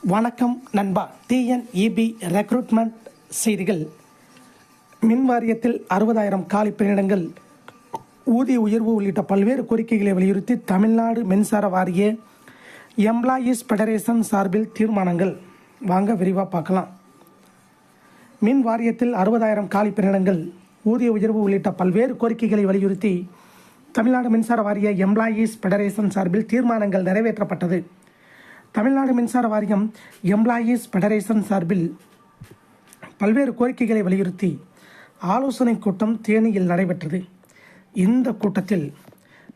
வணக்கம் நண்பா. TNEB recruitment செய்திகள். மின் வாரியத்தில் 60,000 காலி பணியிடங்கள், ஊதிய உயர்வு உள்ளிட்ட பல்வேறு கோரிக்கைகளை வலியுறுத்தி தமிழ்நாடு மின்சார வாரிய எம்ப்ளாயீஸ் ஃபெடரேஷன் சார்பில் தீர்மானங்கள். வாங்க விரிவாக பார்க்கலாம். மின் வாரியத்தில் 60,000 காலி பணியிடங்கள், ஊதிய உயர்வு உள்ளிட்ட பல்வேறு கோரிக்கைகளை வலியுறுத்தி தமிழ்நாடு மின்சார வாரிய எம்ப்ளாயீஸ் ஃபெடரேஷன் சார்பில் தீர்மானங்கள் நிறைவேற்றப்பட்டது. தமிழ்நாடு மின்சார வாரியம் எம்ப்ளாயீஸ் ஃபெடரேஷன் சார்பில் பல்வேறு கோரிக்கைகளை வலியுறுத்தி ஆலோசனை கூட்டம் தேனியில் நடைபெற்றது. இந்த கூட்டத்தில்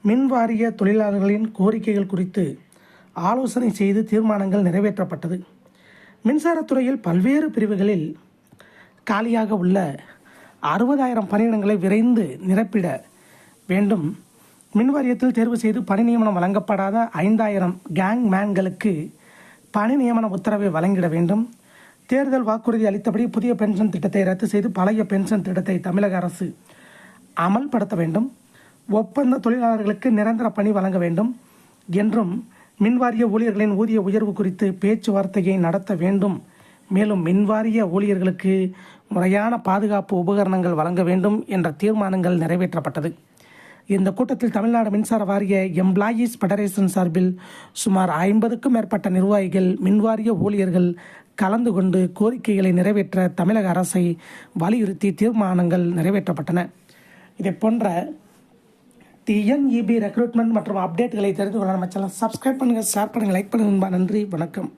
மின் வாரிய தொழிலாளர்களின் கோரிக்கைகள் குறித்து ஆலோசனை செய்து தீர்மானங்கள் நிறைவேற்றப்பட்டது. மின்சாரத்துறையில் பல்வேறு பிரிவுகளில் காலியாக உள்ள 60,000 பணியிடங்களை விரைந்து நிரப்பிட வேண்டும். மின் வாரியத்தில் தேர்வு செய்து பணி நியமனம் வழங்கப்படாத 5,000 கேங் மேன்களுக்கு பணி நியமன உத்தரவை வழங்கிட வேண்டும். தேர்தல் வாக்குறுதி அளித்தபடி புதிய பென்ஷன் திட்டத்தை ரத்து செய்து பழைய பென்ஷன் திட்டத்தை தமிழக அரசு அமல்படுத்த வேண்டும். ஒப்பந்த தொழிலாளர்களுக்கு நிரந்தர பணி வழங்க வேண்டும் என்றும் மின்வாரிய ஊழியர்களின் ஊதிய உயர்வு குறித்து பேச்சுவார்த்தையை நடத்த வேண்டும். மேலும் மின்வாரிய ஊழியர்களுக்கு முறையான பாதுகாப்பு உபகரணங்கள் வழங்க வேண்டும் என்ற தீர்மானங்கள் நிறைவேற்றப்பட்டது. இந்த கூட்டத்தில் தமிழ்நாடு மின்சார வாரிய எம்ப்ளாயீஸ் ஃபெடரேஷன் சார்பில் சுமார் 50க்கும் மேற்பட்ட நிர்வாகிகள், மின்வாரிய ஊழியர்கள் கலந்து கொண்டு கோரிக்கைகளை நிறைவேற்ற தமிழக அரசை வலியுறுத்தி தீர்மானங்கள் நிறைவேற்றப்பட்டன. இதை போன்ற டிஎன்இபி ரெக்ரூட்மெண்ட் மற்றும் அப்டேட்டுகளை தெரிந்து கொள்ள நம்ம சேனல் சப்ஸ்கிரைப் பண்ணுங்கள், ஷேர் பண்ணுங்கள், லைக் பண்ணுங்கள். நன்றி, வணக்கம்.